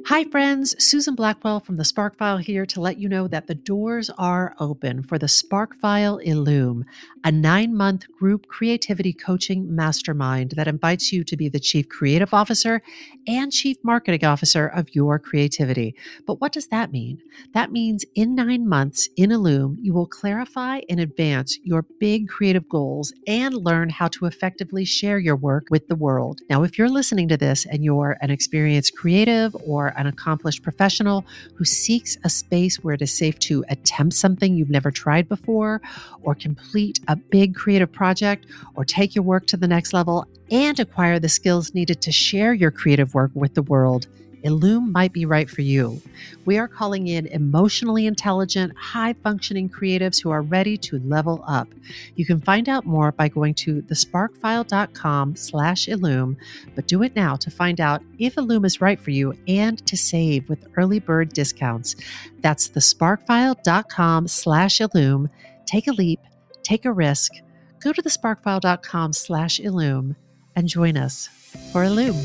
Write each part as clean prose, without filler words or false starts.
Hi, friends. Susan Blackwell from the Spark File here to let you know that the doors are open for the Spark File Illume, a 9-month group creativity coaching mastermind that invites you to be the Chief Creative Officer and Chief Marketing Officer of your creativity. But what does that mean? That means in 9 months in Illume, you will clarify and advance your big creative goals and learn how to effectively share your work with the world. Now, if you're listening to this and you're an experienced creative or an accomplished professional who seeks a space where it is safe to attempt something you've never tried before, or complete a big creative project, or take your work to the next level and acquire the skills needed to share your creative work with the world, Illume might be right for you. We are calling in emotionally intelligent, high-functioning creatives who are ready to level up. You can find out more by going to thesparkfile.com/Illume, but do it now to find out if Illume is right for you and to save with early bird discounts. That's thesparkfile.com/Illume. Take a leap, take a risk. Go to thesparkfile.com/Illume and join us for Illume.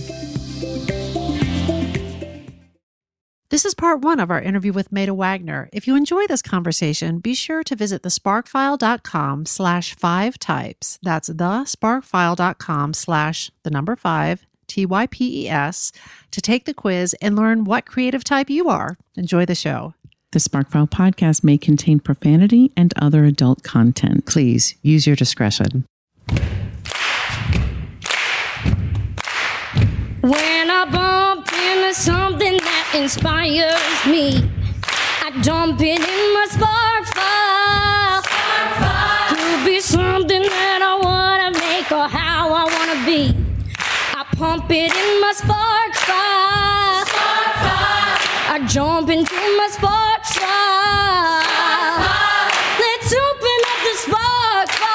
This is part 1 of our interview with Meta Wagner. If you enjoy this conversation, be sure to visit thesparkfile.com/5types. That's thesparkfile.com/5 TYPES to take the quiz and learn what creative type you are. Enjoy the show. The Sparkfile podcast may contain profanity and other adult content. Please use your discretion. When I bump into something that inspires me, I dump it in my spark file. Could be something that I want to make or how I want to be. I pump it in my spark file. I jump into my spark file. Let's open up the spark file.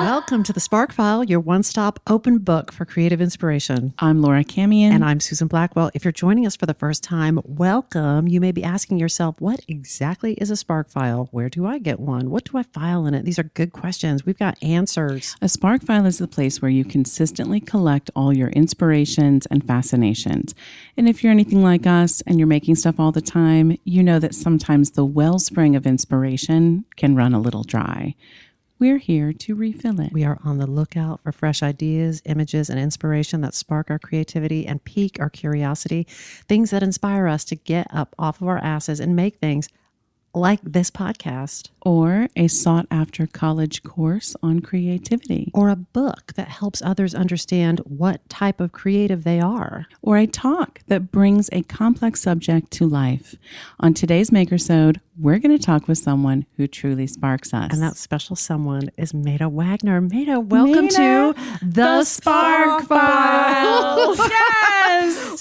Welcome to the Spark File, your one-stop open book for creative inspiration. I'm Laura Camion. And I'm Susan Blackwell. If you're joining us for the first time, welcome. You may be asking yourself, what exactly is a Spark File? Where do I get one? What do I file in it? These are good questions. We've got answers. A Spark File is the place where you consistently collect all your inspirations and fascinations. And if you're anything like us and you're making stuff all the time, you know that sometimes the wellspring of inspiration can run a little dry. We're here to refill it. We are on the lookout for fresh ideas, images, and inspiration that spark our creativity and pique our curiosity, things that inspire us to get up off of our asses and make things like this podcast. Or a sought-after college course on creativity. Or a book that helps others understand what type of creative they are. Or a talk that brings a complex subject to life. On today's Makersode, we're going to talk with someone who truly sparks us. And that special someone is Meta Wagner. Meta, welcome to the Spark Files. Yes!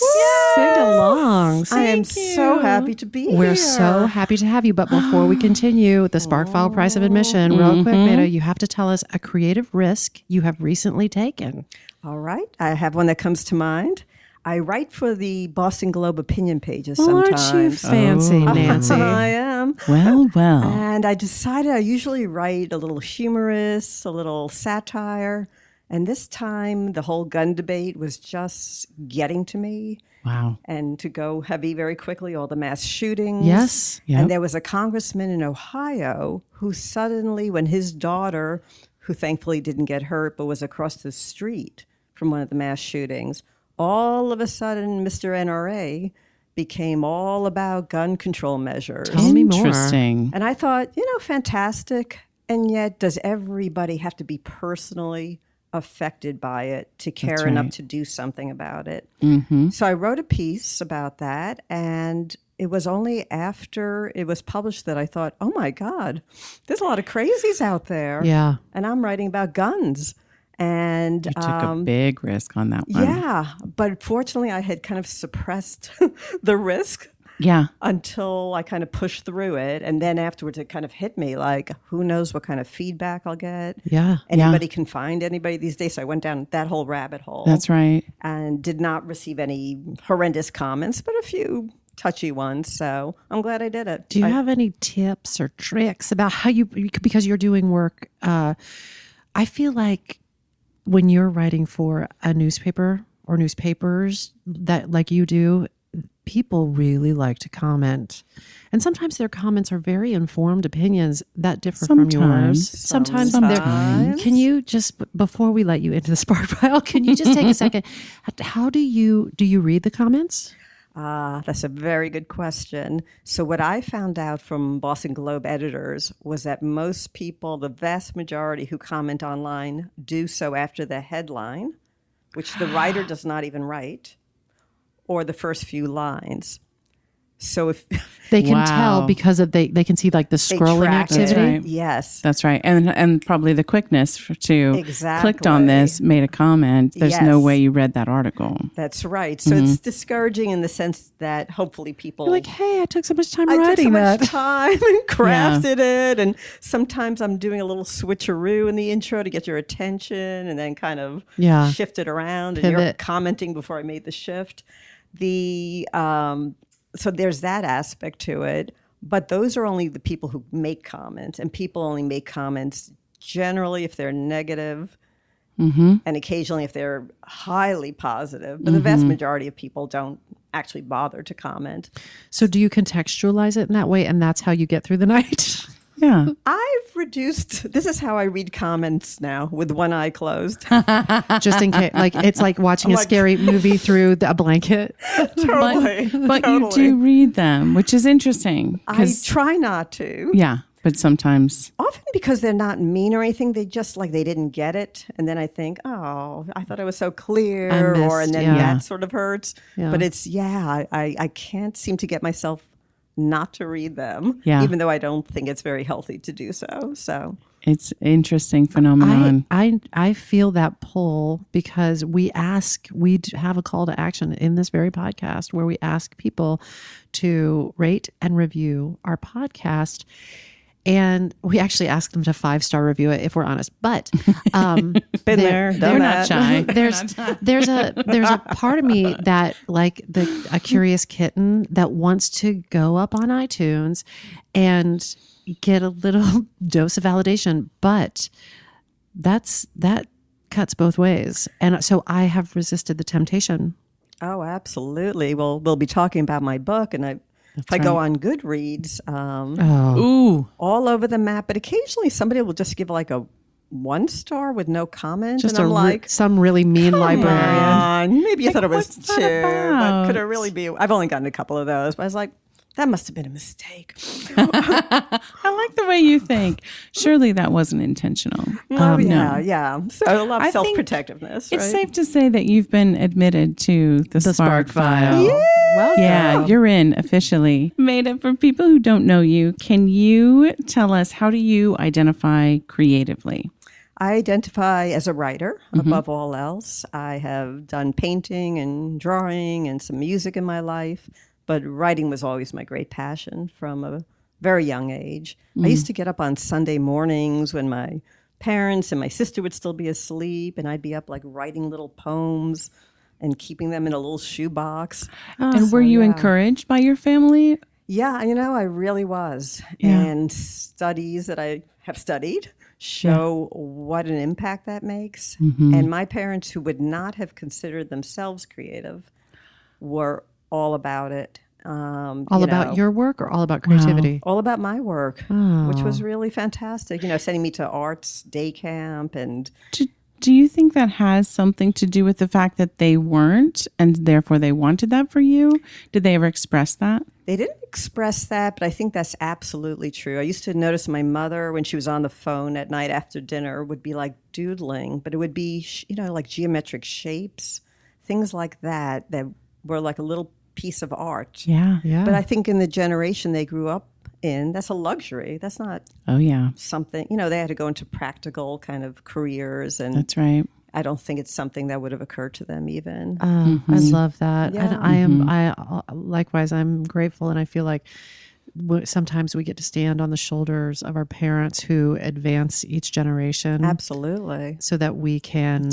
Sing along. I am so happy to be here. We're so happy to have you. But before we continue, the Spark File price of admission, real quick, Meta, you have to tell us a creative risk you have recently taken. All right. I have one that comes to mind. I write for the Boston Globe opinion pages sometimes. Aren't you fancy, Nancy? I am. Well. And I decided I usually write a little humorous, a little satire. And this time, the whole gun debate was just getting to me. Wow. And to go heavy very quickly, all the mass shootings. Yes. Yep. And there was a congressman in Ohio who suddenly, when his daughter, who thankfully didn't get hurt, but was across the street from one of the mass shootings, all of a sudden, Mr. NRA became all about gun control measures. Tell me more. Interesting. And I thought, fantastic. And yet, does everybody have to be personally affected by it to care enough to do something about it? Mm-hmm. So I wrote a piece about that, and it was only after it was published that I thought, oh my God, there's a lot of crazies out there. Yeah. And I'm writing about guns. And You took a big risk on that one. yeah, but fortunately I had kind of suppressed the risk. Yeah. Until I kind of pushed through it. And then afterwards, it kind of hit me like, who knows what kind of feedback I'll get. Yeah. Anybody can find anybody these days. So I went down that whole rabbit hole. That's right. And did not receive any horrendous comments, but a few touchy ones. So I'm glad I did it. Do you have any tips or tricks about how because you're doing work, I feel like when you're writing for a newspaper or newspapers that like you do, people really like to comment. And sometimes their comments are very informed opinions that differ from yours. Sometimes. Can you just, before we let you into the spark file, can you just take a second? How do you read the comments? That's a very good question. So what I found out from Boston Globe editors was that most people, the vast majority who comment online, do so after the headline, which the writer does not even write, or the first few lines. So if they can tell because of they can see like the scrolling activity. Right. Yes, that's right, and probably the quickness to clicked on this, made a comment. There's no way you read that article. That's right. So it's discouraging in the sense that hopefully people You're like, hey, I took so much time writing that. Much time and crafted it, and sometimes I'm doing a little switcheroo in the intro to get your attention, and then kind of shift it around, and you're commenting before I made the shift. So there's that aspect to it, but those are only the people who make comments, and people only make comments generally if they're negative, and occasionally if they're highly positive, but the vast majority of people don't actually bother to comment. So do you contextualize it in that way, and that's how you get through the night? Yeah. I've reduced, this is how I read comments now, with one eye closed. Just in case, like it's like watching a scary movie through a blanket. Totally. But you do read them, which is interesting. I try not to. Yeah, but sometimes. Often because they're not mean or anything, they just like they didn't get it. And then I think, oh, I thought I was so clear, and then that sort of hurts. Yeah. But it's, I can't seem to get myself not to read them, even though I don't think it's very healthy to do so. So it's interesting phenomenon. I feel that pull because we have a call to action in this very podcast where we ask people to rate and review our podcast. And we actually ask them to 5-star review it if we're honest, but they're not shy. There's a part of me that like a curious kitten that wants to go up on iTunes and get a little dose of validation, but that cuts both ways, and so I have resisted the temptation. Oh, absolutely. Well, we'll be talking about my book, and if I go on Goodreads, all over the map, but occasionally somebody will just give like a 1-star with no comment. Just and I'm like, some really mean librarian. Maybe you thought it was 2, but could it really be? I've only gotten a couple of those, but I was like, that must have been a mistake. I like the way you think. Surely that wasn't intentional. Yeah. So a lot of self-protectiveness. It's safe to say that you've been admitted to the Spark File. Yeah. Welcome. Yeah, you're in officially. Meta, for people who don't know you, can you tell us, how do you identify creatively? I identify as a writer above all else. I have done painting and drawing and some music in my life, but writing was always my great passion from a very young age. I used to get up on Sunday mornings when my parents and my sister would still be asleep, and I'd be up like writing little poems and keeping them in a little shoebox. And were you encouraged by your family? Yeah, I really was. Yeah. And studies that I have studied show what an impact that makes. And my parents, who would not have considered themselves creative, were all about it. All about your work or all about creativity? All about my work, which was really fantastic. Sending me to arts day camp. And do you think that has something to do with the fact that they weren't, and therefore they wanted that for you? Did they ever express that? They didn't express that, but I think that's absolutely true. I used to notice my mother, when she was on the phone at night after dinner, would be like doodling, but it would be, like geometric shapes, things like that were like a little piece of art. Yeah. But I think in the generation they grew up in, that's a luxury. That's not something, they had to go into practical kind of careers. And that's right. I don't think it's something that would have occurred to them even. I love that. Yeah. And likewise, I'm grateful. And I feel like sometimes we get to stand on the shoulders of our parents who advance each generation. Absolutely. So that we can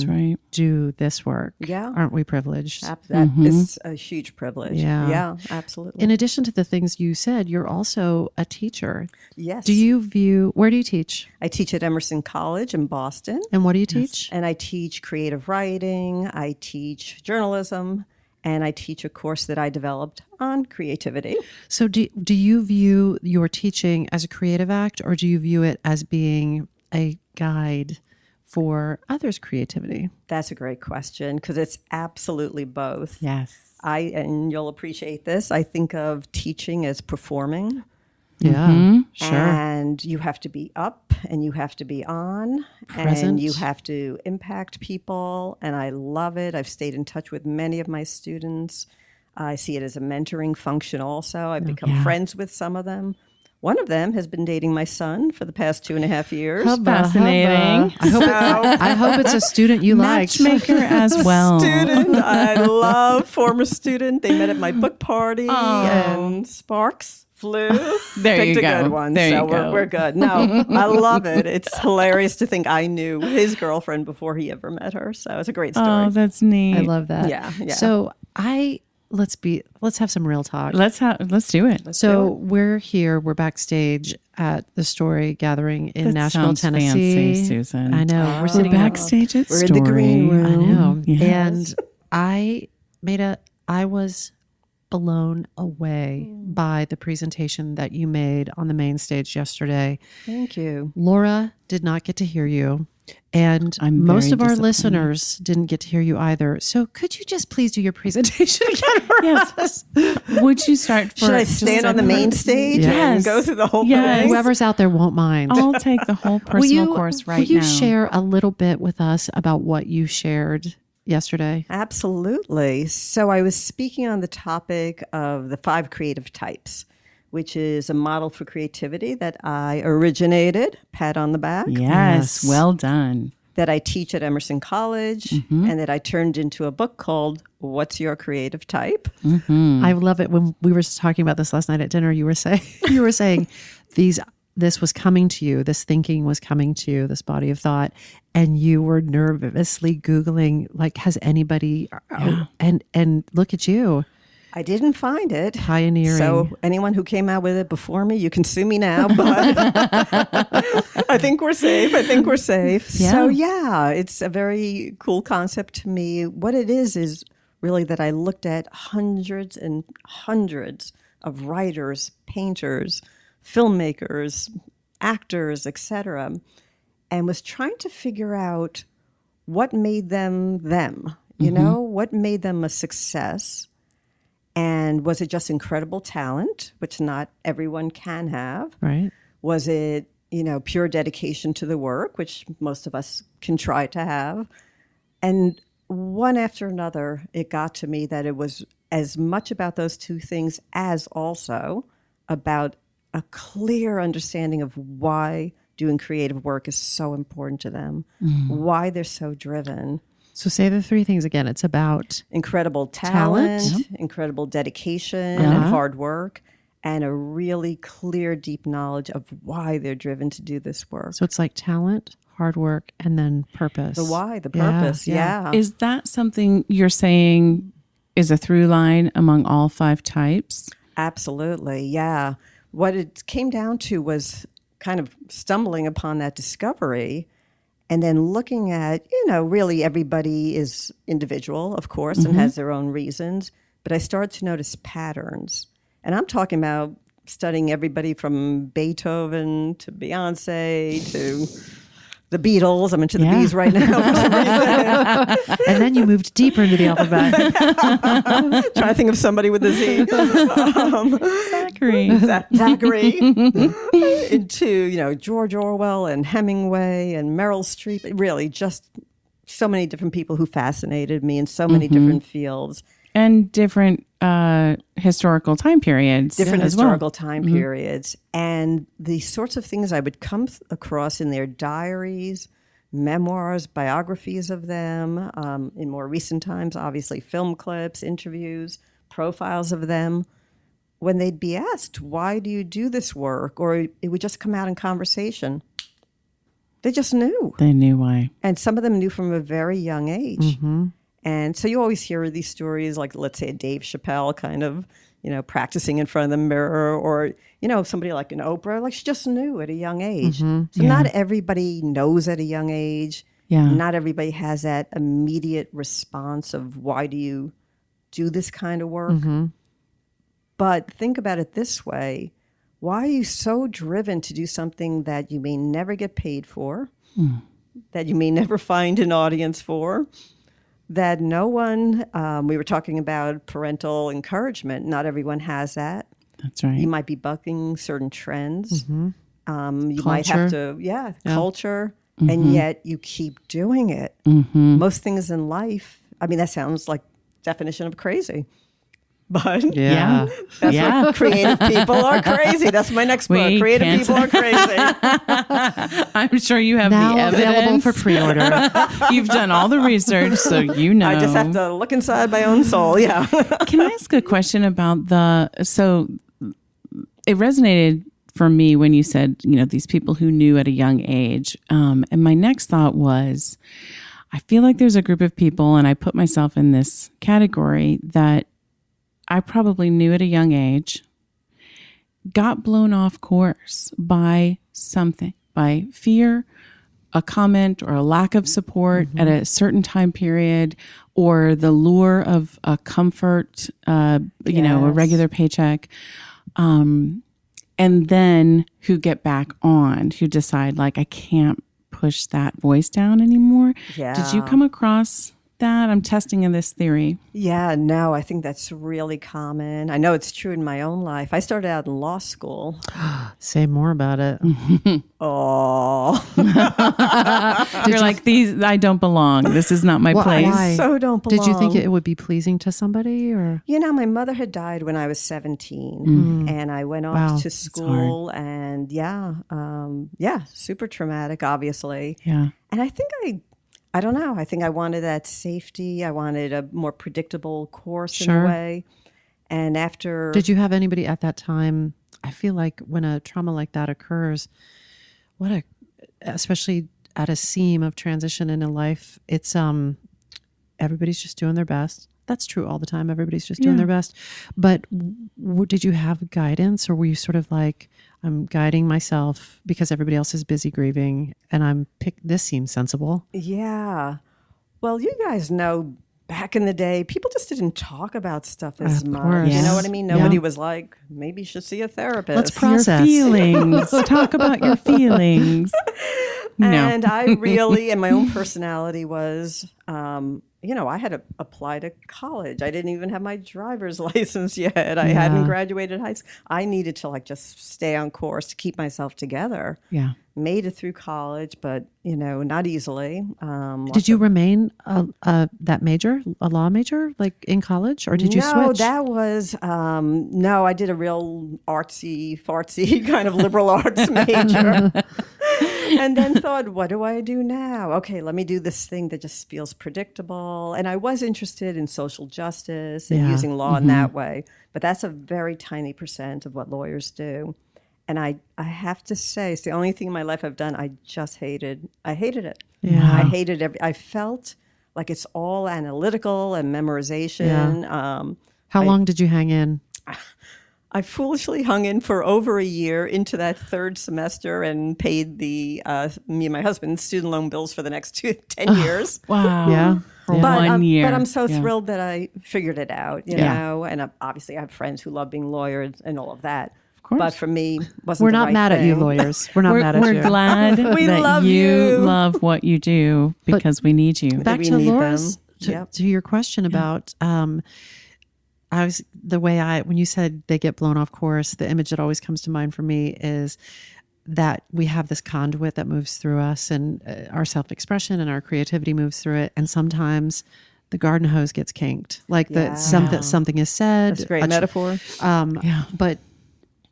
do this work. Yeah. Aren't we privileged? That is a huge privilege. Yeah. Yeah, absolutely. In addition to the things you said, you're also a teacher. Yes. Where do you teach? I teach at Emerson College in Boston. And what do you teach? And I teach creative writing, I teach journalism, and I teach a course that I developed on creativity. So do you view your teaching as a creative act, or do you view it as being a guide for others' creativity? That's a great question because it's absolutely both. Yes. And you'll appreciate this, I think of teaching as performing. Yeah, sure. And you have to be up and you have to be on Present. and you have to impact people. And I love it. I've stayed in touch with many of my students. I see it as a mentoring function also. I've become friends with some of them. One of them has been dating my son for the past 2.5 years. Fascinating. I hope it's a student you liked. Matchmaker as well. Student. I love former student. They met at my book party and sparks flew. There Picked you a go. good one. There so you go. We're good. No, I love it. It's hilarious to think I knew his girlfriend before he ever met her. So it's a great story. Oh, that's neat. I love that. Yeah. So let's have some real talk. Let's do it. So we're here. We're backstage at the Story Gathering in That Nashville, sounds Tennessee. fancy, Susan. I know. We're We're sitting backstage at We're in Story. the green room. I know. Yes. And I was blown away by the presentation that you made on the main stage yesterday. Thank you. Laura did not get to hear you. And I'm most very of our disappointed. listeners didn't get to hear you either. So could you just please do your presentation again for us? Would you start for Should I stand on the main stage Yes. and go through the whole Yes. thing? Whoever's out there won't mind. I'll take the whole personal course right now. Will you share a little bit with us about what you shared yesterday? Absolutely. So I was speaking on the topic of the 5 creative types, which is a model for creativity that I originated, pat on the back, Yes, well done. that I teach at Emerson College, and that I turned into a book called What's Your Creative Type? I love it. When we were talking about this last night at dinner, you were saying this was coming to you, this thinking was coming to you, this body of thought, and you were nervously Googling, like, has anybody, and look at you. I didn't find it. Pioneering. So anyone who came out with it before me, you can sue me now, but I think we're safe. Yeah. So yeah, it's a very cool concept to me. What it is really that I looked at hundreds and hundreds of writers, painters, filmmakers, actors, etc., and was trying to figure out what made them them, you know, what made them a success. And was it just incredible talent, which not everyone can have? Right. Was it, pure dedication to the work, which most of us can try to have? And one after another, it got to me that it was as much about those two things as also about a clear understanding of why doing creative work is so important to them, why they're so driven. So say the 3 things again. It's about Incredible talent. Incredible dedication and hard work, and a really clear, deep knowledge of why they're driven to do this work. So it's like talent, hard work, and then purpose. The why, the purpose, yeah. Is that something you're saying is a through line among all 5 types? Absolutely, yeah. What it came down to was kind of stumbling upon that discovery and then looking at, really everybody is individual, of course, and has their own reasons. But I started to notice patterns. And I'm talking about studying everybody from Beethoven to Beyonce to the Beatles. I'm into the Bees right now for some reason. And then you moved deeper into the alphabet. Trying to think of somebody with a Z. Zachary. Into, George Orwell and Hemingway and Meryl Streep. Really, just so many different people who fascinated me in so many different fields. And different historical time periods. Different as well. historical time periods. And the sorts of things I would come across in their diaries, memoirs, biographies of them, in more recent times, obviously film clips, interviews, profiles of them, when they'd be asked, why do you do this work? Or it would just come out in conversation. They just knew. They knew why. And some of them knew from a very young age. And so you always hear these stories, like, let's say, Dave Chappelle kind of, practicing in front of the mirror, or, somebody like an Oprah, like she just knew at a young age. So not everybody knows at a young age. Yeah. Not everybody has that immediate response of, why do you do this kind of work? But think about it this way. Why are you so driven to do something that you may never get paid for, that you may never find an audience for, that no one, we were talking about parental encouragement. Not everyone has that. That's right. You might be bucking certain trends. You might have to, culture, and yet you keep doing it. Most things in life, I mean, that sounds like definition of crazy. But that's what creative people are crazy. That's my next book. Creative people are crazy. I'm sure you have now the evidence. available for pre-order. You've done all the research, so you know. I just have to look inside my own soul. Yeah. Can I ask a question about so it resonated for me when you said, these people who knew at a young age. And my next thought was, I feel like there's a group of people, and I put myself in this category, that I probably knew at a young age, got blown off course by something, by fear, a comment, or a lack of support at a certain time period, or the lure of a comfort, a regular paycheck. And then who get back on, who decide, like, I can't push that voice down anymore. Yeah. Did you come across that? I'm testing in this theory. Yeah, no, I think that's really common. I know it's true in my own life. I started out in law school. Say more about it. Oh. You're like, I don't belong. This is not my place. Why? So don't belong. Did you think it would be pleasing to somebody, or? My mother had died when I was 17, and I went off to school, and super traumatic, obviously. Yeah. And I think I don't know. I think I wanted that safety. I wanted a more predictable course in a way. And after... Did you have anybody at that time? I feel like when a trauma like that occurs, especially at a seam of transition in a life, it's everybody's just doing their best. That's true all the time. Everybody's just doing their best. But did you have guidance, or were you sort of like, I'm guiding myself because everybody else is busy grieving, and this seems sensible? Yeah. Well, you guys know, back in the day, people just didn't talk about stuff as much. Course. You know what I mean? Nobody was like, maybe you should see a therapist. Let's process. Your feelings. Talk about your feelings. No. And I really, and my own personality was, I had to apply to college. I didn't even have my driver's license yet. I hadn't graduated high school. I needed to just stay on course to keep myself together. Yeah. Made it through college, but, not easily. Did you remain that major, a law major, like in college, or did you switch? No, that was, I did a real artsy-fartsy kind of liberal arts major. And then thought, what do I do now? Okay, let me do this thing that just feels predictable. And I was interested in social justice and using law in that way. But that's a very tiny % of what lawyers do. And I have to say, it's the only thing in my life I've done I hated it. Yeah. I hated I felt like it's all analytical and memorization. Yeah. How long did you hang in? I foolishly hung in for over a year into that third semester and paid me and my husband's student loan bills for the next 10 years. Wow. Yeah. For 1 year. But I'm so thrilled that I figured it out, you know, and obviously I have friends who love being lawyers and all of that. Of course. But for me, wasn't We're the not right mad thing. at you, lawyers. We're not mad at you. We're glad We that love you you. love what you do because we need you. Back We to need Laura's, them. to your question about, when you said they get blown off course, the image that always comes to mind for me is that we have this conduit that moves through us, and our self-expression and our creativity moves through it. And sometimes the garden hose gets kinked, like something is said. That's a great metaphor. But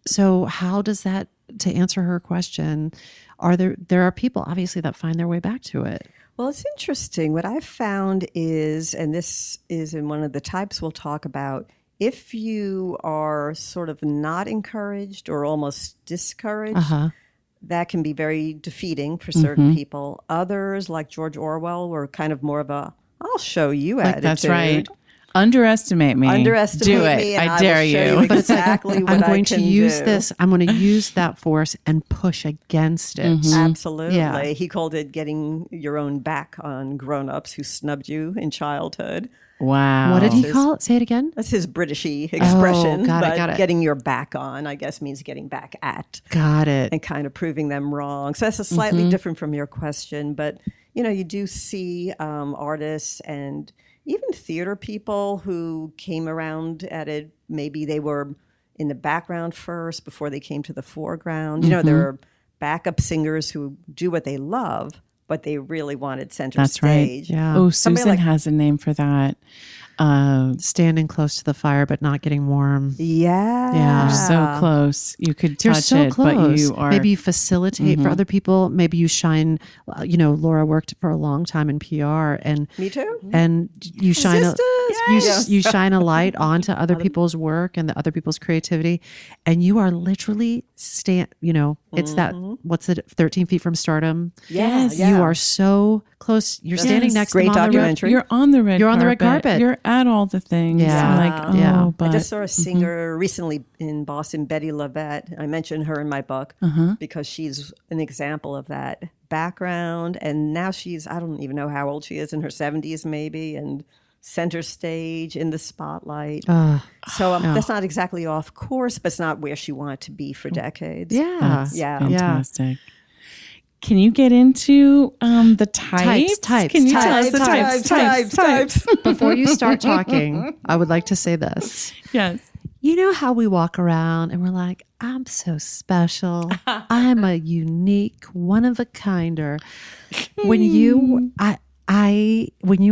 so how does that, to answer her question, there are people obviously that find their way back to it? Well, it's interesting. What I've found is, and this is in one of the types we'll talk about, if you are sort of not encouraged or almost discouraged, that can be very defeating for certain people. Others, like George Orwell, were kind of more of a, I'll show you attitude. That's right. Underestimate me. Underestimate Do it. me, and I dare will show you. But it's like, exactly what I'm I going to can use do. this. I'm going to use that force and push against it. Absolutely. Yeah. He called it getting your own back on grown-ups who snubbed you in childhood. Wow. What did he call it? Say it again. That's his Britishy expression. got it, but got it. getting your back on, I guess, means getting back at Got it. and kind of proving them wrong. So that's a slightly different from your question. But, you do see artists and even theater people who came around at it. Maybe they were in the background first before they came to the foreground. There are backup singers who do what they love, but they really wanted center That's stage. right. Yeah. Oh, Somebody Susan like- has a name for that. Standing close to the fire, but not getting warm. Yeah. Yeah. So close. You could You're touch so it, close. but you are. Maybe you facilitate for other people. Maybe you shine. Laura worked for a long time in PR, and Me too. and you shine Sisters. you shine a light onto other people's work and the other people's creativity, and you are literally it's that what's it 13 feet from stardom. Yes. You are so close. You're standing next to Great them on the red. documentary. You're on the red. You're on the red carpet. You're at all the things. Yeah. Like Yeah. but I just saw a singer recently in Boston, Betty Lavette. I mentioned her in my book because she's an example of that background. And now she's, I don't even know how old she is, in her 70s maybe, and center stage in the spotlight. So that's not exactly off course, but it's not where she wanted to be for decades. Yeah. Yeah. fantastic. Can you get into the types? Types. Can you Types. tell us the types? Before you start talking, I would like to say this. Yes. You know how we walk around and we're like, I'm so special. I'm a unique, one of a kinder. When you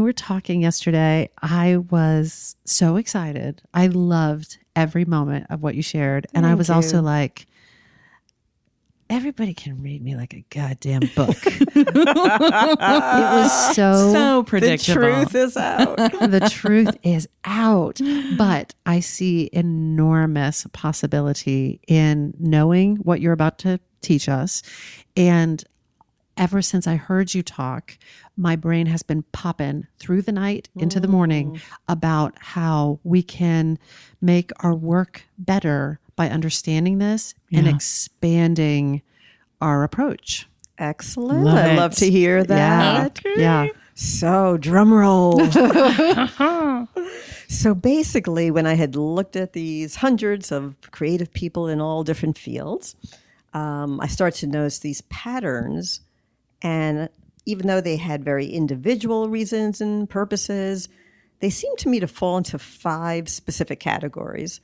were talking yesterday, I was so excited. I loved every moment of what you shared. And I was also like, everybody can read me like a goddamn book. It was So predictable. The truth is out. the truth is out. But I see enormous possibility in knowing what you're about to teach us. And ever since I heard you talk, my brain has been popping through the night into the morning about how we can make our work better by understanding this and expanding our approach. Excellent. Love I it. love to hear that. Yeah. So, drum roll. So basically, when I had looked at these hundreds of creative people in all different fields, I started to notice these patterns. And even though they had very individual reasons and purposes, they seemed to me to fall into 5 specific categories.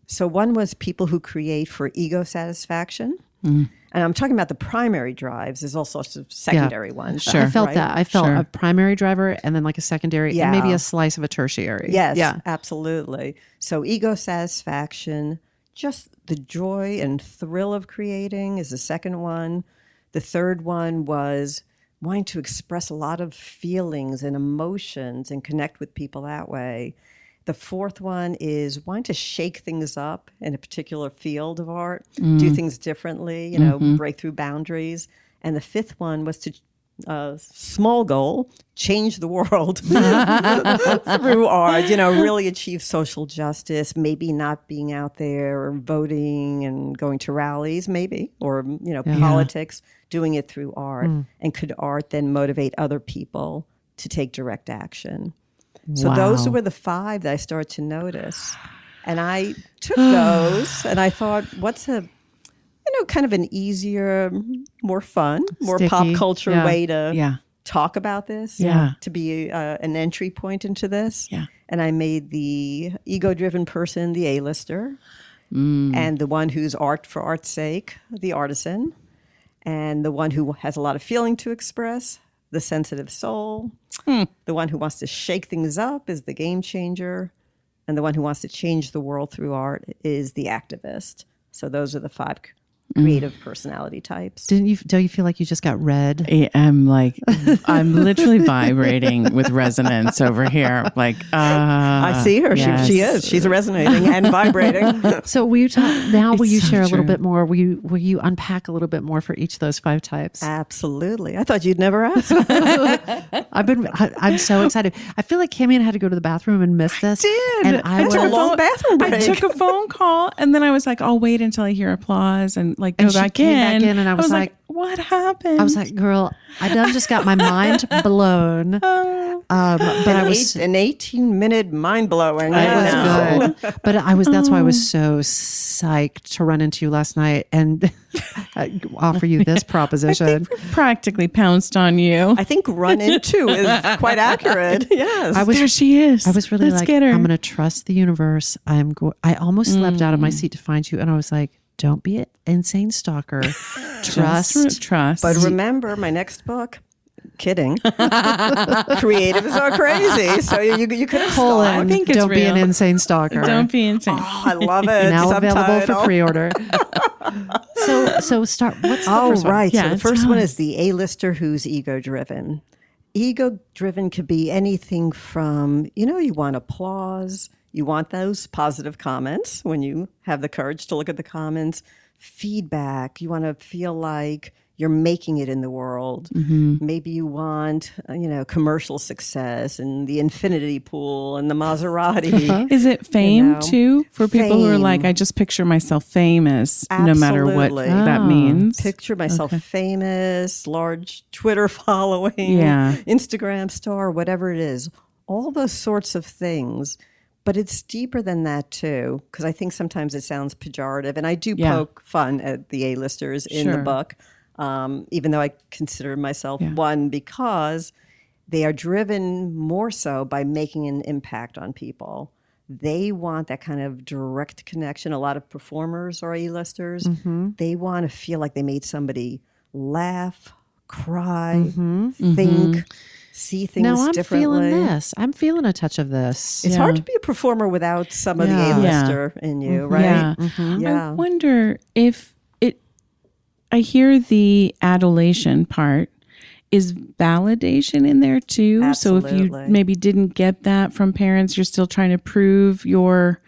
So one was people who create for ego satisfaction. And I'm talking about the primary drives. There's all sorts of secondary ones. Sure. I felt right? that. I felt Sure. a primary driver and then like a secondary and maybe Yeah. a slice of a tertiary. Yes, Yeah. absolutely. So ego satisfaction, just the joy and thrill of creating is the second one. The third one was wanting to express a lot of feelings and emotions and connect with people that way. The fourth one is wanting to shake things up in a particular field of art, do things differently, break through boundaries. And the fifth one was to, small goal, change the world through art, really achieve social justice, maybe not being out there voting and going to rallies, maybe, or, politics, doing it through art. And could art then motivate other people to take direct action? So those were the 5 that I started to notice. And I took those and I thought, what's a, kind of an easier, more fun, more Sticky. pop culture Yeah. way to Yeah. talk about this, Yeah. to be an entry point into this. Yeah. And I made the ego-driven person the A-lister, and the one who's art for art's sake, the artisan, and the one who has a lot of feeling to express, the sensitive soul. The one who wants to shake things up is the game changer. And the one who wants to change the world through art is the activist. So those are the 5 creative personality types. Don't you feel like you just got read? I'm literally vibrating with resonance over here. Like, I see her. yes. She is. She's resonating and vibrating. So will you will you so share a little true. bit more? Will you unpack a little bit more for each of those 5 types? Absolutely. I thought you'd never ask. I'm so excited. I feel like Cammy had to go to the bathroom and miss this. did. And I took a was long bathroom break. I took a phone call and then I was like, I'll wait until I hear applause and like go And she back came in. back in and I was like, what happened? I was like, girl, I done just got my mind blown. But I was an 18-minute mind blowing. It was good. But that's why I was so psyched to run into you last night and offer you this proposition. practically pounced on you. I think run into is quite accurate. Yes. There she is. I was really Let's like, get her. I'm going to trust the universe. I almost slept out of my seat to find you. And I was like, don't be an insane stalker. Trust. But remember, my next book, kidding. Creatives are crazy. So you could have Colon, I think it's don't be an real. insane stalker. Don't be insane. Oh, I love it. Now available for Subtitle. pre-order. So start. What's the first one? Right. Yeah, So the first tell one us. is the A-lister who's ego-driven. Ego-driven could be anything from, you want applause. You want those positive comments when you have the courage to look at the comments. Feedback. You want to feel like you're making it in the world. Maybe you want, commercial success and the infinity pool and the Maserati. Is it fame know, too for people who are fame. like, I just picture myself famous no matter what Absolutely. that means? Picture myself famous, large Twitter following, Yeah. Instagram star, whatever it is. All those sorts of things. But it's deeper than that too, because I think sometimes it sounds pejorative. And I do Yeah. poke fun at the A-listers in the Sure. book, even though I consider myself Yeah. one, because they are driven more so by making an impact on people. They want that kind of direct connection. A lot of performers are A-listers. Mm-hmm. They want to feel like they made somebody laugh, cry, think, see things Now I'm differently. feeling this. I'm feeling a touch of this. It's Yeah. hard to be a performer without some of the Yeah. A-lister in you, right? Yeah. Yeah. I wonder if I hear the adulation part. Is validation in there too? So if you Absolutely. maybe didn't get that from parents, you're still trying to prove your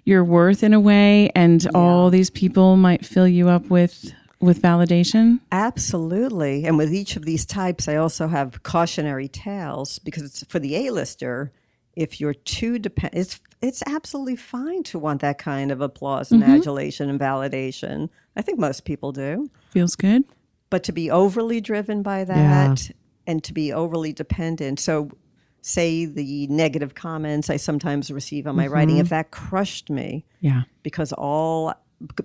worth in a way, and all these people might fill you up with validation. Absolutely. And with each of these types, I also have cautionary tales because it's for the A-lister. If you're too dependent, it's absolutely fine to want that kind of applause and adulation and validation. I think most people do. Feels good. But to be overly driven by that and to be overly dependent. So say the negative comments I sometimes receive on my writing, if that crushed me, Yeah. because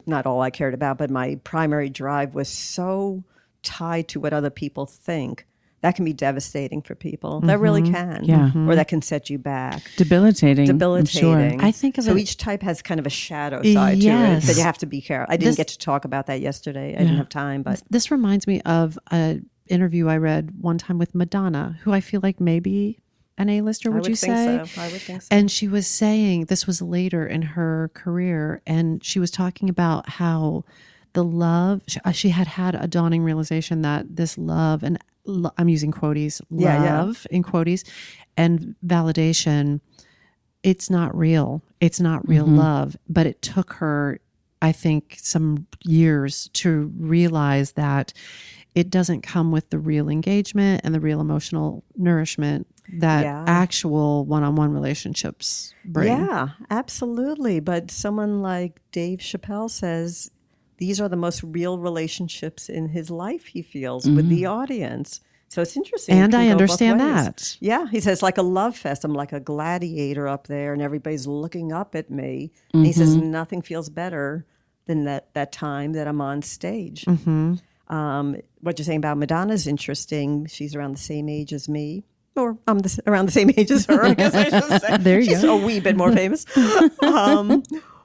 not all I cared about, but my primary drive was so tied to what other people think, that can be devastating for people. That really can. Yeah. Or that can set you back. Debilitating. I'm Debilitating. sure. I think of so it- each type has kind of a shadow side to it Yes. that you have to be careful. I didn't This- get to talk about that yesterday. I didn't have time, but This reminds me of an interview I read one time with Madonna, who I feel like maybe an A-lister, I would would you think say? so. I would think so. And she was saying, this was later in her career, and she was talking about how the love, she had a dawning realization that this love, and I'm using quoties, love in quoties, and validation, it's not real. It's not real love. But it took her, I think, some years to realize that it doesn't come with the real engagement and the real emotional nourishment that actual one-on-one relationships bring. Yeah, absolutely. But someone like Dave Chappelle says these are the most real relationships in his life, he feels, with the audience. So it's interesting. And It can I go both understand ways. that. Yeah, he says, like a love fest. I'm like a gladiator up there, and everybody's looking up at me. And he says, nothing feels better than that time that I'm on stage. What you're saying about Madonna is interesting. She's around the same age as me. Or I'm around the same age as her, I guess I should say. There you She's go. a wee bit more famous.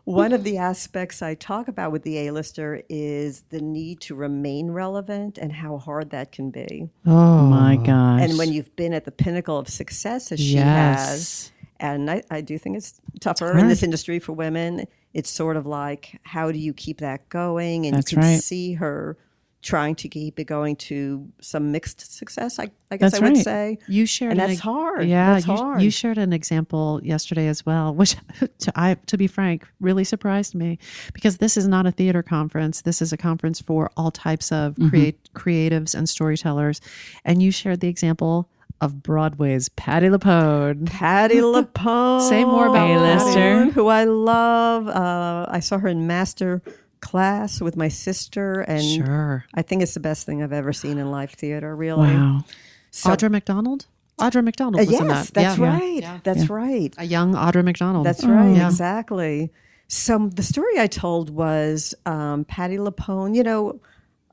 One of the aspects I talk about with the A-lister is the need to remain relevant and how hard that can be. Oh my gosh. And when you've been at the pinnacle of success as she Yes. has, And I do think it's tougher in this industry for women. It's sort of like, how do you keep that going? And That's you can right. see her trying to keep it going to some mixed success, I guess That's I would right. say. You shared And an that's hard. Yeah, That's hard. you shared an example yesterday as well, which to be frank, really surprised me, because this is not a theater conference. This is a conference for all types of creatives and storytellers. And you shared the example of Broadway's Patti LuPone. Patti LuPone. Say more about A-lister. Who I love. I saw her in master class with my sister, and Sure. I think it's the best thing I've ever seen in live theater, really. Wow. So, Audra McDonald? Audra McDonald was in that. yes, that's Yeah. right. That's right. A young Audra McDonald. That's right, Yeah. exactly. So the story I told was Patti LuPone. You know,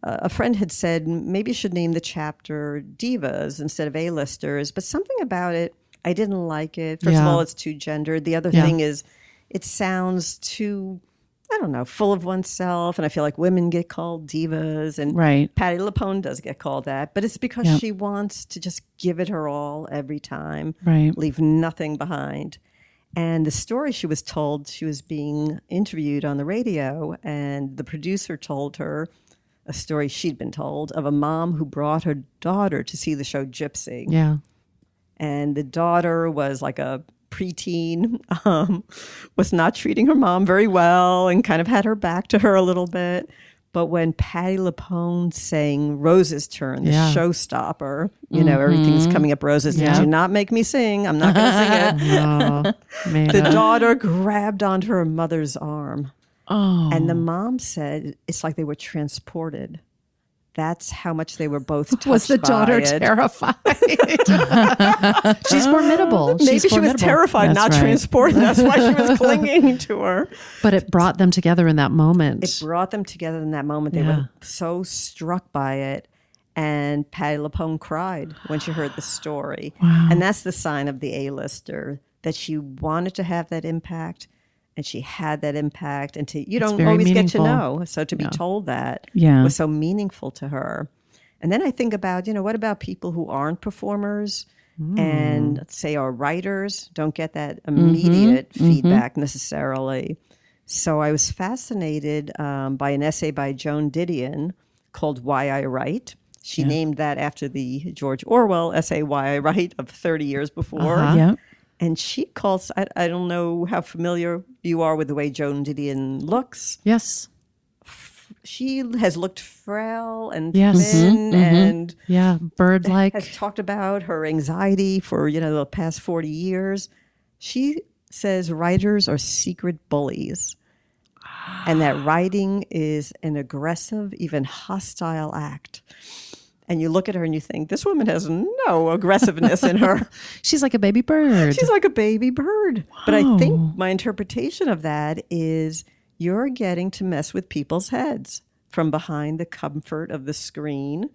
a friend had said maybe you should name the chapter Divas instead of A-listers, but something about it, I didn't like it. First of Yeah. all, it's too gendered. The other Yeah. thing is it sounds too, I don't know, full of oneself. And I feel like women get called divas. And Right. Patti LuPone does get called that. But it's because Yep. she wants to just give it her all every time, Right. leave nothing behind. And the story she was told, she was being interviewed on the radio, and the producer told her a story she'd been told of a mom who brought her daughter to see the show Gypsy. Yeah. And the daughter was like a preteen, was not treating her mom very well and kind of had her back to her a little bit. But when Patti LuPone sang Rose's Turn, the Yeah. showstopper, you know, everything's coming up roses. Yeah. Do not make me sing. I'm not going to sing it. Oh, made The a- daughter grabbed onto her mother's arm. Oh. And the mom said it's like they were transported. That's how much they were both touched was the daughter by it. terrified? She's formidable. Maybe She's she was formidable. terrified, That's not right. transported. That's why she was clinging to her. But it brought them together in that moment. It brought them together in that moment. They Yeah. were so struck by it. And Patti LuPone cried when she heard the story. Wow. And that's the sign of the A-lister, that she wanted to have that impact, and she had that impact. And you don't very always get to meaningful. know. So to be told that Yeah. was so meaningful to her. And then I think about, what about people who aren't performers and say are writers, don't get that immediate feedback necessarily. So I was fascinated by an essay by Joan Didion called Why I Write. She named that after the George Orwell essay, Why I Write, of 30 years before. Yep. And she calls, I don't know how familiar you are with the way Joan Didion looks. yes. She has looked frail and Yes. thin and Yeah. Bird-like. has talked about her anxiety for, the past 40 years. She says writers are secret bullies and that writing is an aggressive, even hostile act. And you look at her and you think, this woman has no aggressiveness in her. She's like a baby bird. She's like a baby bird. But I think my interpretation of that is you're getting to mess with people's heads from behind the comfort of the screen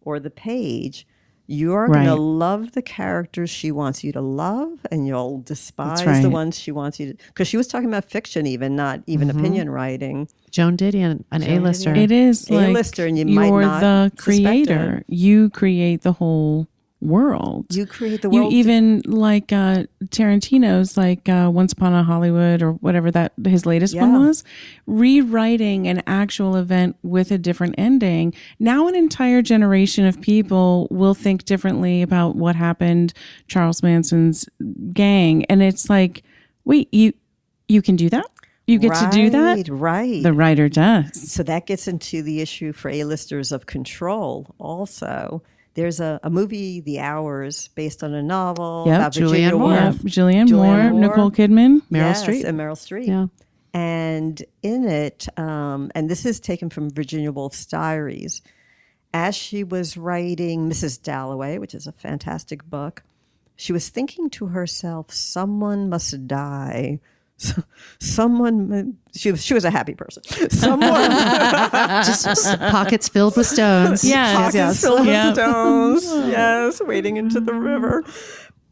or the page. You're going to Right. love the characters she wants you to love, and you'll despise right. the ones she wants you to. Because she was talking about fiction, even not even opinion writing. Joan Didion, an A-lister. It is like A-lister, and you might you're not the suspect creator. it. You create the whole world. You create the You world. even like Tarantino's like Once Upon a Hollywood or whatever that his latest one Yeah. was, rewriting an actual event with a different ending. Now an entire generation of people will think differently about what happened, Charles Manson's gang, and it's like, wait, you can do that? You get to do that? Right. The writer does. So that gets into the issue for A-listers of control also. There's a movie, The Hours, based on a novel Yep. about Virginia Julianne Moore. Yeah, Woolf. Julianne Julianne Moore, Moore. Nicole Kidman. Meryl Yes, Streep. and Meryl Streep. Yeah. And in it, and this is taken from Virginia Woolf's diaries, as she was writing Mrs. Dalloway, which is a fantastic book, she was thinking to herself, someone must die. She was a happy person. Someone Just pockets filled with stones. Yes. pockets Yes. filled with Yeah. stones. Yes, wading into the river.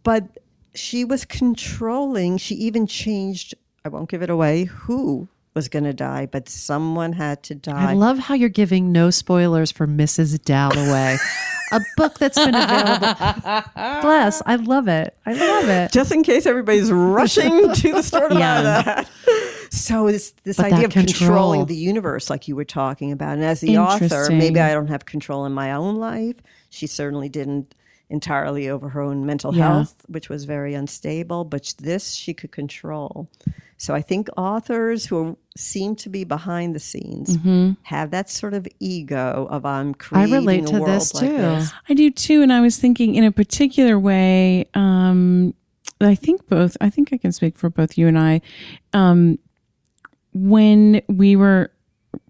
But she was controlling. She even changed, I won't give it away, who was going to die, but someone had to die. I love how you're giving no spoilers for Mrs. Dalloway. a book that's been available. Bless. I love it. I love it. Just in case everybody's rushing to the store to buy that. So it's this But idea that of controlling control. the universe, like you were talking about. And as the author, Interesting. maybe I don't have control in my own life. She certainly didn't entirely over her own mental health, which was very unstable. But this she could control. So I think authors who seem to be behind the scenes have that sort of ego of I'm creating relate a to world this like too. this. I do too. And I was thinking in a particular way, I think I can speak for both you and I. When we were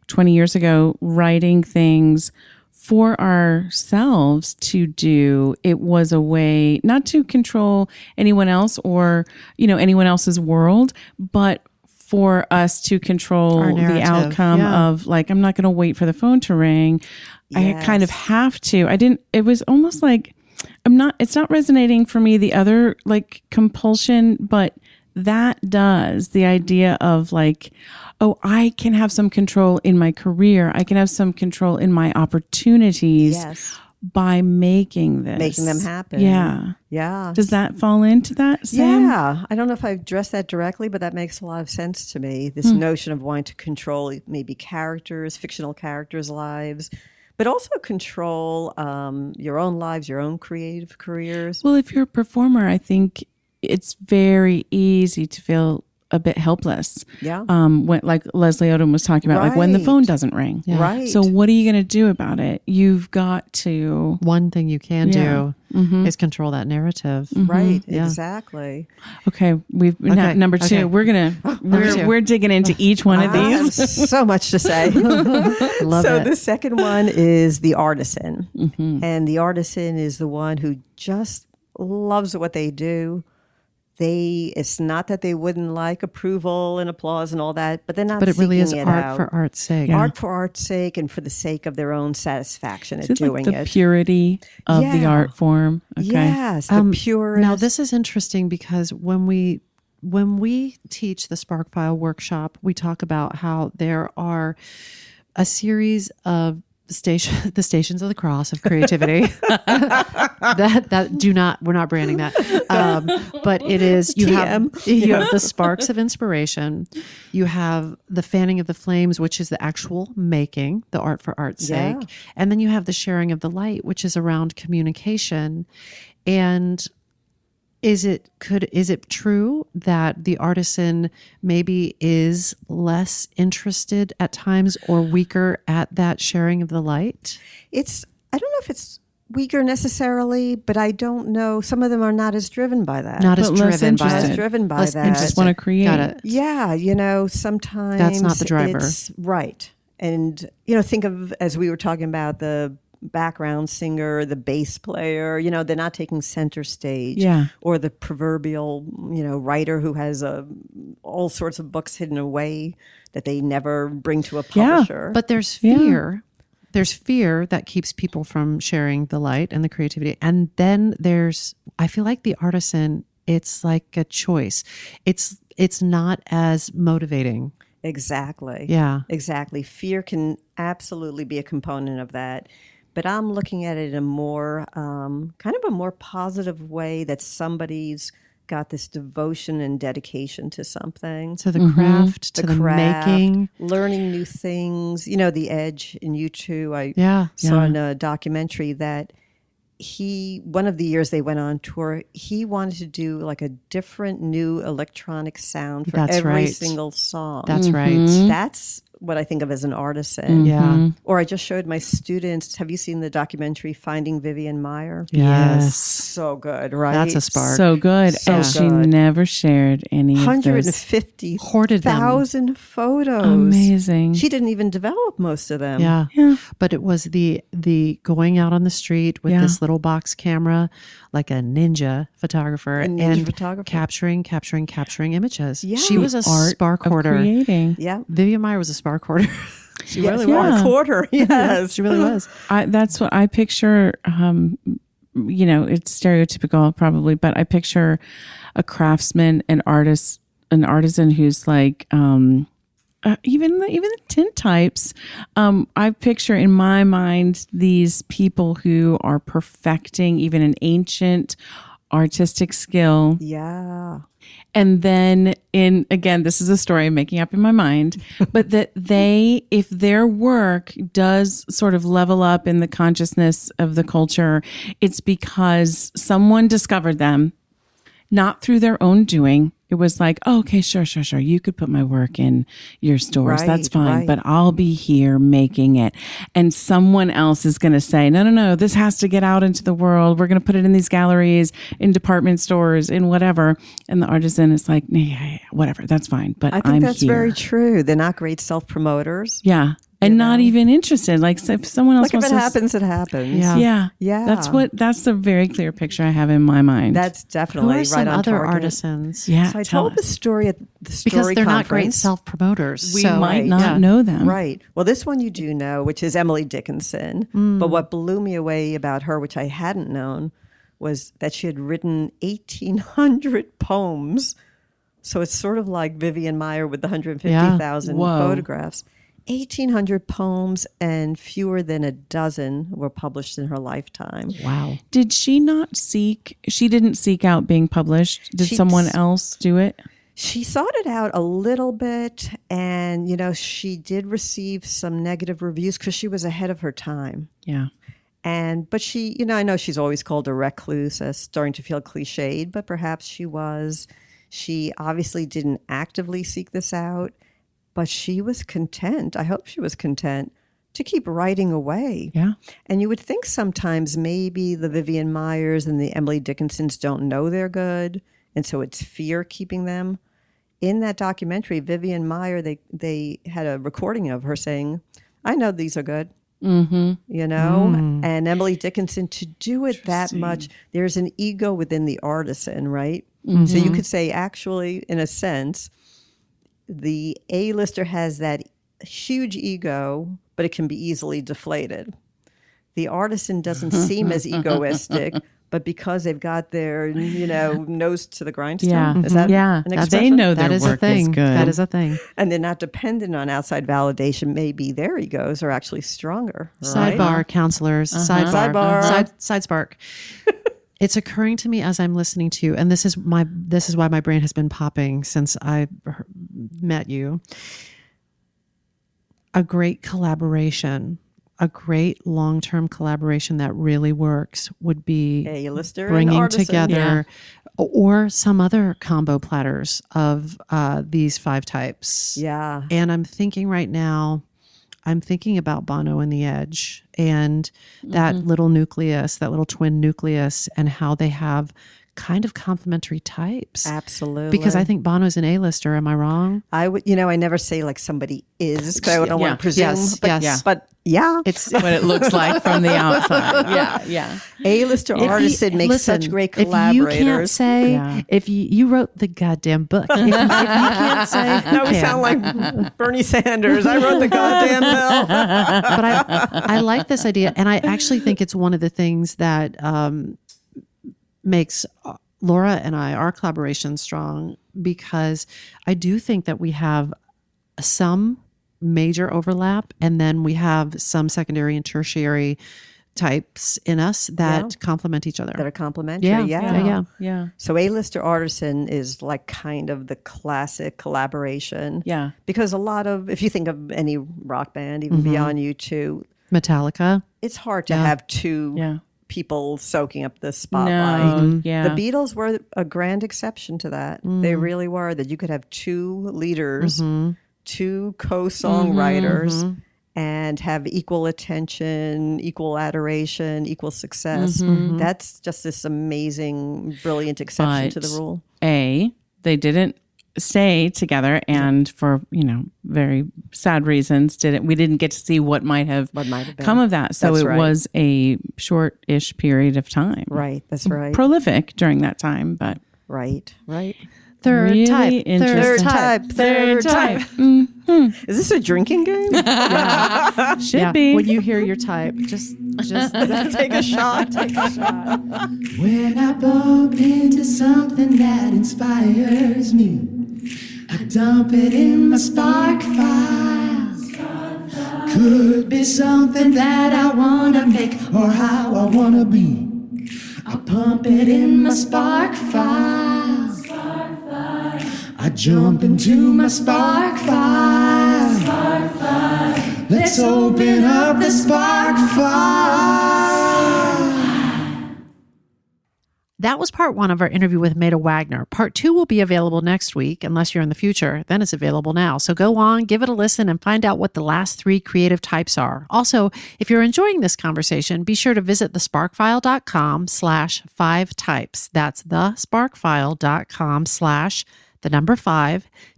20 years ago writing things for ourselves to do, it was a way not to control anyone else or, anyone else's world, but for us to control Our the narrative, outcome yeah. of like, I'm not going to wait for the phone to ring. I kind of have to. It was almost like, it's not resonating for me, the other like compulsion, but that does, the idea of like, oh, I can have some control in my career. I can have some control in my opportunities by making Making them happen. Yeah. Yeah. Does that fall into that, Sam? Yeah. I don't know if I've addressed that directly, but that makes a lot of sense to me. This notion of wanting to control maybe characters, fictional characters' lives, but also control your own lives, your own creative careers. Well, if you're a performer, I think it's very easy to feel a bit helpless. Yeah. When, like Leslie Odom was talking about, like when the Right. phone doesn't ring. Yeah. Right. So what are you going to do about it? You've got to. One thing you can Yeah. do is control that narrative. Right. Yeah. Exactly. Okay, number two. Okay. We're digging into each one of I have these. so much to say. Love So it. the second one is the artisan. And the artisan is the one who just loves what they do. It's not that they wouldn't like approval and applause and all that, but they're not But it really is seeking it art out. for art's sake. Art for art's sake and for the sake of their own satisfaction at Is it doing like the it. purity of the Yeah. art form? Okay. Yes, the purest. Now this is interesting because when we teach the Spark File workshop, we talk about how there are a series of the stations of the cross of creativity we're not branding that, but it is you have the sparks of inspiration, you have the fanning of the flames, which is the actual making, the art for art's sake, and then you have the sharing of the light, which is around communication. And is it true that the artisan maybe is less interested at times or weaker at that sharing of the light? I don't know if it's weaker necessarily, but I don't know. Some of them are not as driven by that. Not as But less driven by interested. it. driven by Less that. I just want to create. Got it. Yeah, sometimes That's not the driver. Right. And, think of, as we were talking about, the background singer, the bass player, they're not taking center stage. Yeah. Or the proverbial, writer who has all sorts of books hidden away that they never bring to a publisher. But there's fear. There's fear that keeps people from sharing the light and the creativity. And then I feel like the artisan, it's like a choice. It's not as motivating. Exactly. Yeah. Exactly. Fear can absolutely be a component of that. But I'm looking at it in a more, kind of a more positive way, that somebody's got this devotion and dedication to something. To the craft, to the making. Learning new things. The Edge in U2. I saw in a documentary that one of the years they went on tour, he wanted to do like a different new electronic sound for That's every right. single song. That's right. That's what I think of as an artisan. Yeah. Or I just showed my students, have you seen the documentary Finding Vivian Meyer? Yes. So good, right? That's a spark. So good. So and she good. never shared any of those. 150,000 photos. Amazing. She didn't even develop most of them. Yeah. Yeah. But it was the going out on the street with this little box camera, like a ninja photographer, and photographer. capturing images. Yeah. She was a Art spark of hoarder. creating. Yeah. Vivian Meyer was a spark hoarder. She really yeah. was. Quarter. Yes. She really was. That's what I picture. It's stereotypical probably, but I picture a craftsman, an artisan who's like, even the tintypes. I picture in my mind these people who are perfecting even an ancient artistic skill. Yeah. And then again, this is a story I'm making up in my mind, but that if their work does sort of level up in the consciousness of the culture, it's because someone discovered them, not through their own doing. It was like, oh, okay, sure. You could put my work in your stores. Right, That's fine. right. But I'll be here making it. And someone else is going to say, no, this has to get out into the world. We're going to put it in these galleries, in department stores, in whatever. And the artisan is like, yeah, whatever. That's fine. But I think I'm that's here. very true. They're not great self-promoters. Yeah. And not even interested. Like if someone else Like wants if it happens, it happens. Yeah. Yeah. That's a very clear picture I have in my mind. That's Who definitely are right some on other target. artisans? yeah. So I tell told the us. story at the story Because they're not great conference. self-promoters. We so, might not yeah. know them. Right. Well, this one you do know, which is Emily Dickinson. But what blew me away about her, which I hadn't known, was that she had written 1,800 poems. So it's sort of like Vivian Maier with the 150,000 Whoa. photographs. 1,800 poems and fewer than a dozen were published in her lifetime. Wow. Did she didn't seek out being published? Did She- someone else do it? She sought it out a little bit, and, she did receive some negative reviews because she was ahead of her time. Yeah. But she, I know she's always called a recluse, as starting to feel cliched, but perhaps she was. She obviously didn't actively seek this out, but she was content. I hope she was content to keep writing away. Yeah. And you would think sometimes maybe the Vivian Maiers and the Emily Dickinsons don't know they're good, and so it's fear keeping them. In that documentary, Vivian Maier, they had a recording of her saying, I know these are good. And Emily Dickinson, to do it that much, there's an ego within the artisan, right? So you could say, actually, in a sense, the A-lister has that huge ego, but it can be easily deflated. The artisan doesn't seem as egoistic, but because they've got their, nose to the grindstone. Yeah. Is that an They expression? know That their is a work thing. is good. That is a thing. And they're not dependent on outside validation. Maybe their egos are actually stronger. Right? Sidebar, counselors. Sidebar. Sidebar. Side spark. It's occurring to me as I'm listening to you, and this is why my brain has been popping since I met you. A great collaboration, a great long-term collaboration that really works would be A-lister and bringing artisan. together, or some other combo platters of these 5 types. Yeah. And I'm thinking right now, about Bono and the Edge and that little nucleus, that little twin nucleus, and how they have kind of complementary types. Absolutely. Because I think Bono's an A-lister. Am I wrong? I would, I never say like somebody is, because I don't want to presume. Yes, but, yes. but yeah, It's What it looks like from the outside. Yeah. A-lister artisan makes such great If you can't collaborators. say, Yeah. if you wrote the goddamn book, if you can't say, who Now we can? sound like Bernie Sanders. I wrote the goddamn bill. But I like this idea, and I actually think it's one of the things that makes Laura and our collaboration strong, because I do think that we have some major overlap, and then we have some secondary and tertiary types in us that complement each other. That are complementary. Yeah. So A-lister artisan is like kind of the classic collaboration. Yeah. Because a lot of, if you think of any rock band, even beyond U2, Metallica. it's hard to have two people soaking up the spotlight. No. Yeah. The Beatles were a grand exception to that. They really were, that you could have 2 leaders, 2 co-songwriters, and have equal attention, equal adoration, equal success. That's just this amazing, brilliant exception to the But rule. They didn't stay together, and for very sad reasons we didn't get to see what might have been. come of that. So That's it right. was a short-ish period of time. Right, that's right. Prolific during that time, but Right. Third Really type. interesting. Third type. Is this a drinking game? should be. When you hear your type, just Take a shot. When I bump into something that inspires me, I dump it in my spark fire. Could be something that I wanna make or how I wanna be. I pump it in my spark file. I jump into my spark file. Let's open up the spark file. That was part 1 of our interview with Meta Wagner. Part 2 will be available next week, unless you're in the future. Then it's available now. So go on, give it a listen, and find out what the last 3 creative types are. Also, if you're enjoying this conversation, be sure to visit thesparkfile.com/5types. That's thesparkfile.com/5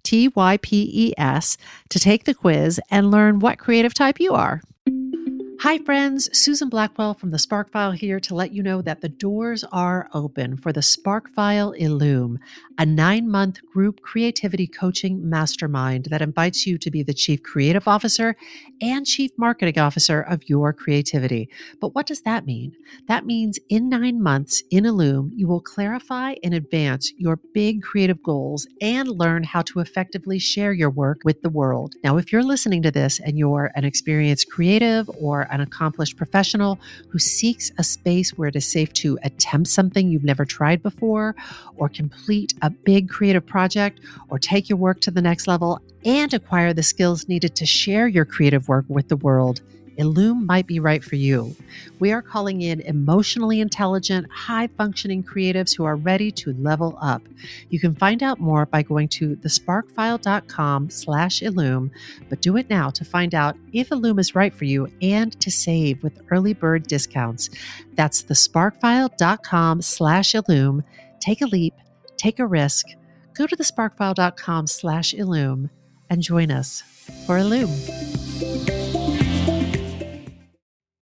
TYPES to take the quiz and learn what creative type you are. Hi, friends. Susan Blackwell from the Spark File here to let you know that the doors are open for the Spark File Illume, a 9-month group creativity coaching mastermind that invites you to be the Chief Creative Officer and Chief Marketing Officer of your creativity. But what does that mean? That means in 9 months in Illume, you will clarify and advance your big creative goals and learn how to effectively share your work with the world. Now, if you're listening to this and you're an experienced creative or an accomplished professional who seeks a space where it is safe to attempt something you've never tried before, or complete a big creative project, or take your work to the next level and acquire the skills needed to share your creative work with the world, Illume might be right for you. We are calling in emotionally intelligent, high-functioning creatives who are ready to level up. You can find out more by going to thesparkfile.com/Illume, but do it now to find out if Illume is right for you and to save with early bird discounts. That's thesparkfile.com/Illume. Take a leap, take a risk. Go to thesparkfile.com/Illume and join us for Illume.